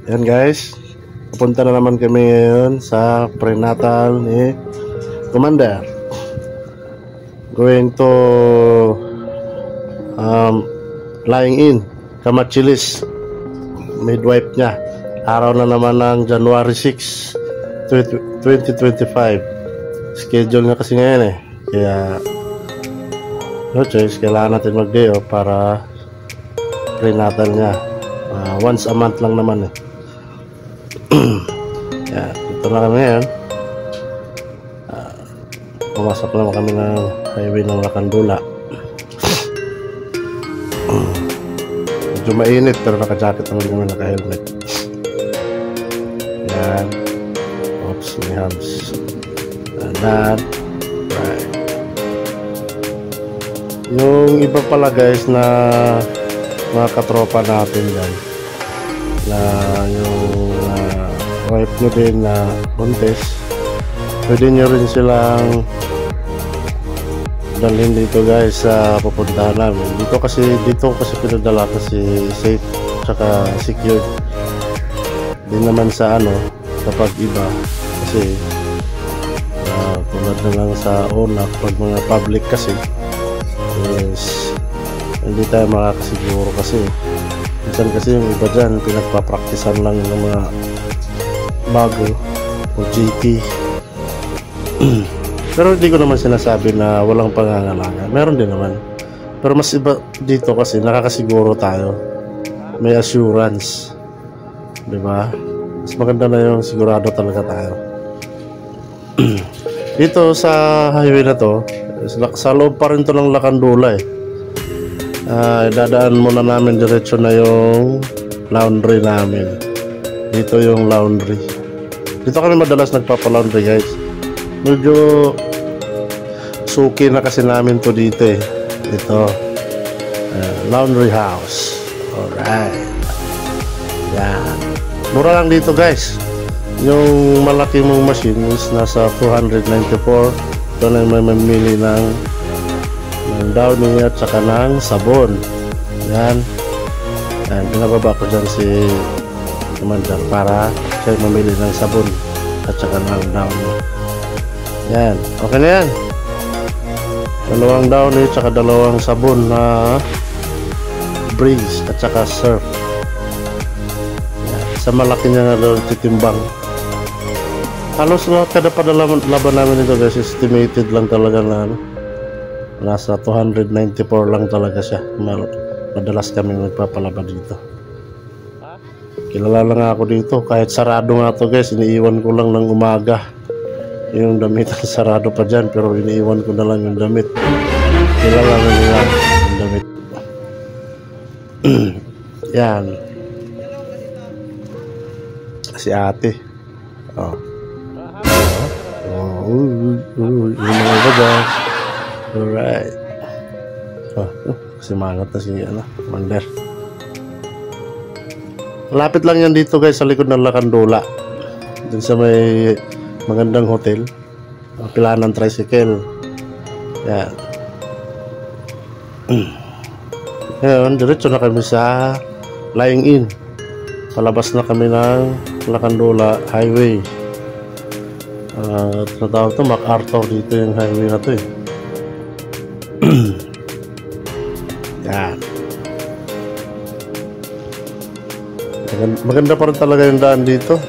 Yan guys, pupunta na naman kami ngayon sa prenatal ni Commander. Going to lying in Kamachilis, midwife niya. Araw na naman ng January 6, 2025. Schedule na kasi ngayon eh. Kaya no choice, kailangan natin mag-day off para prenatal niya. Once a month lang naman eh. Yan, ito na kami ngayon. Pumasok naman kami ng highway ng Lacandula. Medyo mainit pero naka-jacket naman kami, naka-helmet. Yan. Oops, may hams. And that. Right. Yung iba pala guys na mga katropa natin yan, na yung wife nyo din na buntis, pwede nyo rin silang dalhin dito guys sa pupuntahan namin. Dito kasi pinadala kasi safe tsaka secure din naman sa kapag iba kasi tulad na lang sa una pag mga public kasi is hindi tayo makakasiguro kasi minsan kasi yung iba dyan pinagpapraktisan lang ng mga bago o GT. Pero hindi ko naman sinasabi na walang pangangalaga, meron din naman, pero mas iba dito kasi nakakasiguro tayo, may assurance, diba? Mas maganda na yung sigurado talaga tayo. Dito sa highway na to, sa loob pa rin to ng Lacandula eh. Dadaan muna namin diretso na yung laundry namin. Dito yung laundry. Dito kami madalas nagpapa-laundry guys. Medyo suki na kasi namin to dito eh. Ito laundry house. Alright. Yan. Mura lang dito guys. Yung malaki mong machine is nasa 294. Ito na may mamili ng downy at saka ng sabon. Yan. Yan, pinababa ko dyan si Commander para siya mamili ng sabon at saka ng downy. Yan, okay na yan. Dalawang downy at saka dalawang sabon na breeze at saka surf. Yan, sa malaki niya nga doon titimbang. Halos kada padalaban namin ito guys, estimated lang talaga na nasa 294 lang talaga siya. Madalas kami nagpapalaba dito. Kilala lang ako dito. Kahit sarado nga to guys, iniiwan ko lang ng umaga yung damit. Sarado pa dyan pero iniiwan ko na lang yung damit. Kilala na nila yung damit. Yan. Si ate. Yung mga bagas. Alright. Kasi mangat na si Commander. Malapit lang yan dito guys sa likod ng Lacandula. Dun sa may magandang hotel. Pilaan ng tricycle. Yan. Ngayon, diretso na kami sa lying in. Palabas na kami ng Lacandula Highway. Natawag to MacArthur dito yung highway na to eh. Yan. Maganda pa rin talaga yung daan dito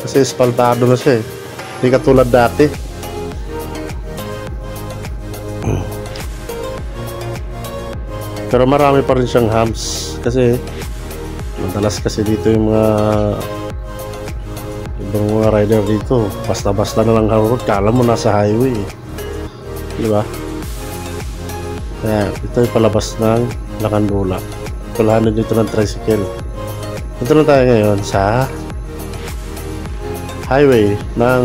kasi espaltado na siya eh. Hindi katulad dati. Pero marami pa rin siyang humps kasi madalas kasi dito yung mga ibang mga rider dito basta-basta na lang road, kala mo nasa highway eh. Diba? Kaya ito yung palabas ng Lacandula. Kulahanan dito ng tricycle. Ito na tayo ngayon sa highway ng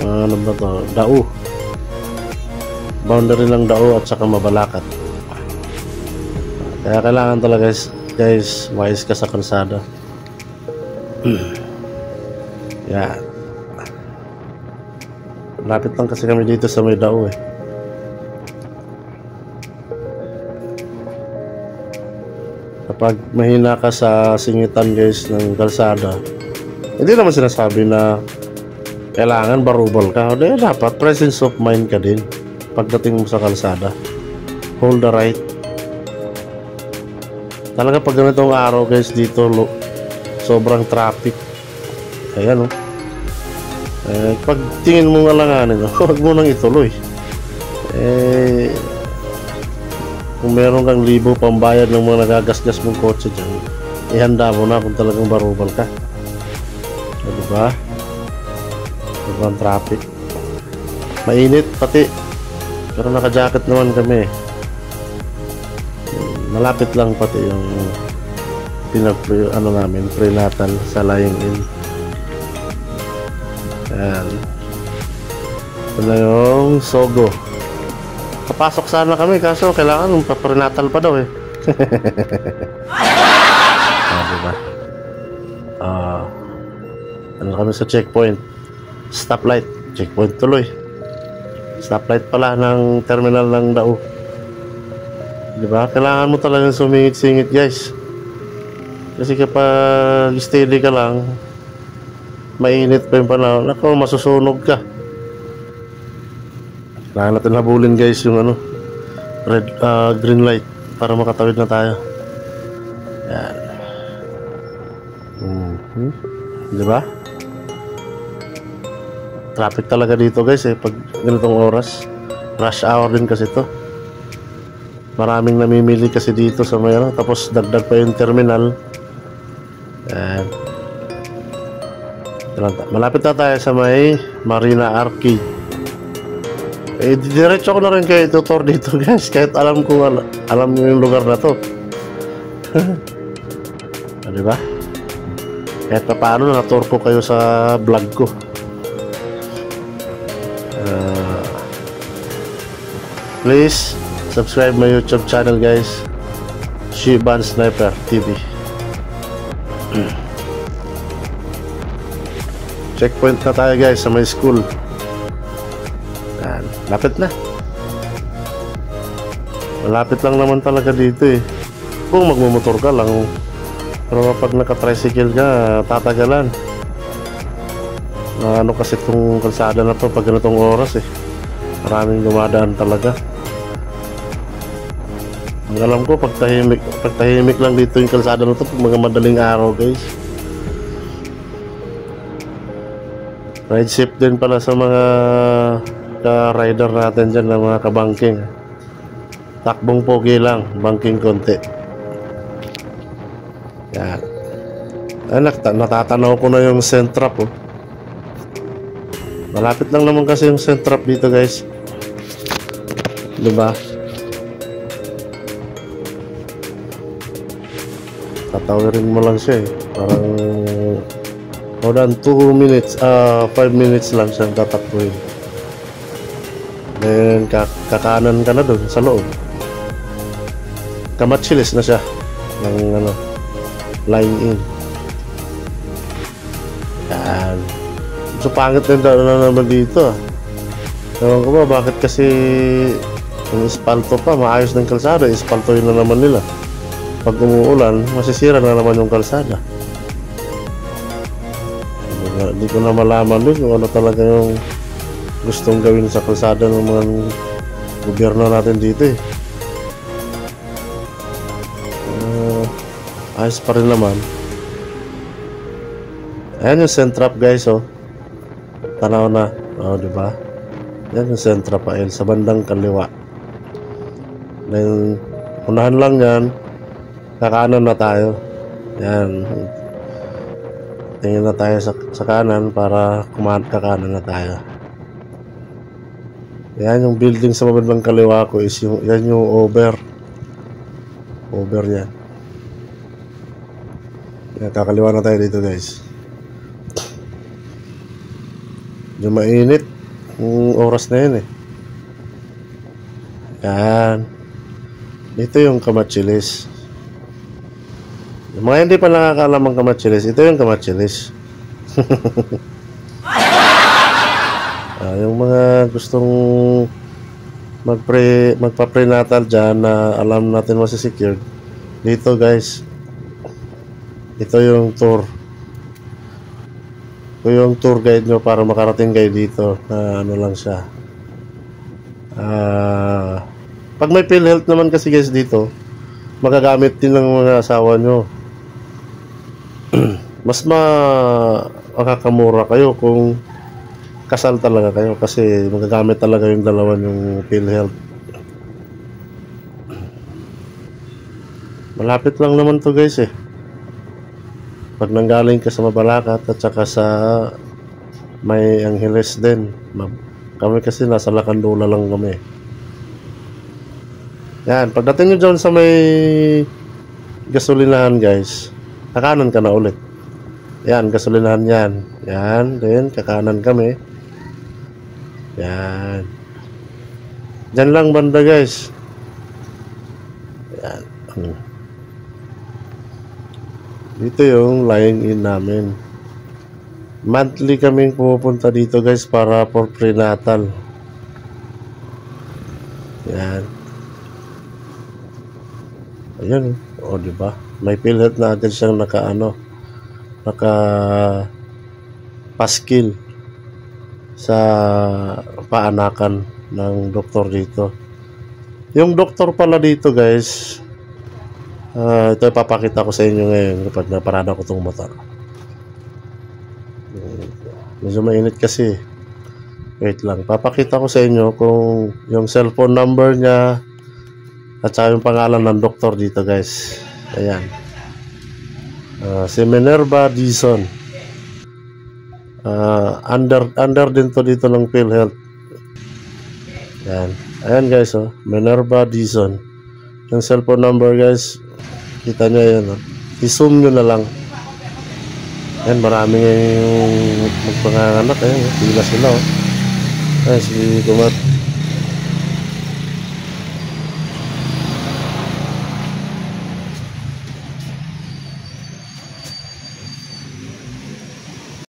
ano ba to? Dao. Boundary ng Dao at saka Mabalacat. Kaya kailangan talaga guys wise ka sa kalsada. Yan. Lapit lang kasi kami dito sa may Dao eh. Kapag mahina ka sa singitan guys ng kalsada, hindi naman sinasabi na kailangan barubal ka. Hindi, dapat presence of mind ka din pagdating mo sa kalsada. Hold the right. Talaga pag ganitong araw guys dito, sobrang traffic. Ayan, oh. Pag tingin mo ngalanganin, huwag mo nang ituloy. Kung meron kang libo pambayad ng mga nagagasgas mong kotse dyan, ihanda mo na kung talagang barubal ka. Diba? Sobrang traffic. Mainit pati. Pero naka-jacket naman kami. Malapit lang pati yung namin, prenatal sa lying in. Ayan. Ito na yung Sogo. Papasok sana kami kaso kailangan prenatal pa daw eh. Diba? Ano kami sa checkpoint? Stoplight. Checkpoint tuloy. Stoplight pala ng terminal ng Dao. Diba? Kailangan mo talagang sumingit-singit guys. Kasi kapag steady ka lang, mainit pa yung panahon, ako masusunog ka. Kailangan natin habulin guys yung green light para makatawid na tayo. Yan. Diba? Traffic talaga dito guys pag ganitong oras. Rush hour din kasi to. Maraming namimili kasi dito sa mayroon. Tapos dagdag pa yung terminal. Yan. Malapit na tayo sa may Marina Arcade. Diretso ko na rin kayo tutor dito guys. Kahit alam ko yung lugar na to. Diba? Kahit pa paano na-tour ko kayo sa vlog ko. Please subscribe my YouTube channel guys, Shiban Sniper TV. Checkpoint na tayo guys sa my school. Yan, lapit na. Malapit lang naman talaga dito kung magmumotor ka lang. Pero kapag naka-tricycle ka, tatagalan. Ano kasi itong kalsada na to pag ganitong oras maraming dumadaan talaga. Ang alam ko pag tahimik lang dito yung kalsada na to pag mga madaling araw guys. Ride safe din pala sa mga ka-rider natin dyan ng mga kabangking. Takbong pogi lang, bangking konti. Yan. Natatanaw ko na yung Centrap Malapit lang naman kasi yung Centrap dito guys. Diba? Tatawirin mo lang siya parang more than 2 minutes 5 minutes lang siyang tatakbuhin. Then kakanan ka na dun sa loob. Kamachilis na siya ng line in. Yan. So pangit na naman dito Ewan ko ba bakit kasi yung espalto pa, maayos ng kalsada, espaltohin na naman nila. Pag umuulan, masisira na naman yung kalsada. Hindi ko na malaman din kung ano talaga yung gustong gawin sa kalsada ng mga gobyerno natin dito ayos pa rin naman. Ayan yung Centrap guys tanaw na diba? Yan yung Centrap sa bandang kaliwa. Then unahan lang yan, kakanan na tayo. Yan, tingin na tayo sa kanan para kakanan na tayo. Yan yung building sa bandang kaliwa ko is yan yung over yan. Yan, kakaliwa na tayo dito guys. Yung mainit yung oras na yun Yan, ito yung Kamachilis. Yung mga hindi pa nakakaalam ang Kamachilis, ito yung Kamachilis. Yung mga gustong magpa-prenatal dyan na alam natin masisecured dito guys, Ito yung tour. Ito yung tour guide nyo para makarating kayo dito na ano lang siya. Pag may PhilHealth naman kasi guys dito, magagamit din ng mga asawa nyo. Mas makakamura kayo kung kasal talaga kayo kasi magagamit talaga yung dalawa yung PhilHealth. Malapit lang naman to guys eh. Pag nanggaling ka sa Mabalacat at saka sa may Angeles din. Kami kasi nasa Lacandula lang kami. Yan, pagdating nyo dyan sa may gasolinahan guys, kakanan ka na ulit. Yan, gasolinahan yan. Yan, then kakanan kami. Yan. Diyan lang banda guys. Yan. Dito yung lying in namin. Monthly kaming pupunta dito guys para for prenatal. Yan. Ayun. O diba? May PhilHealth na agad siyang naka paskil sa paanakan ng doktor dito. Yung doktor pala dito guys, ito ipapakita ko sa inyo ngayon kapag naparada ko itong motor. Medyo mainit kasi. Wait lang, papakita ko sa inyo kung yung cellphone number niya at saka yung pangalan ng doktor dito guys. Ayan, si Minerva Dizon. Under din to dito ng PhilHealth. Ayan, ayan guys, Minerva Dizon. Yung cellphone number guys, kita nyo yan, i-zoom nyo na lang. Ayan, marami ngayong magpanganganak. Ayan, pila sila. Ayan, si Kumat.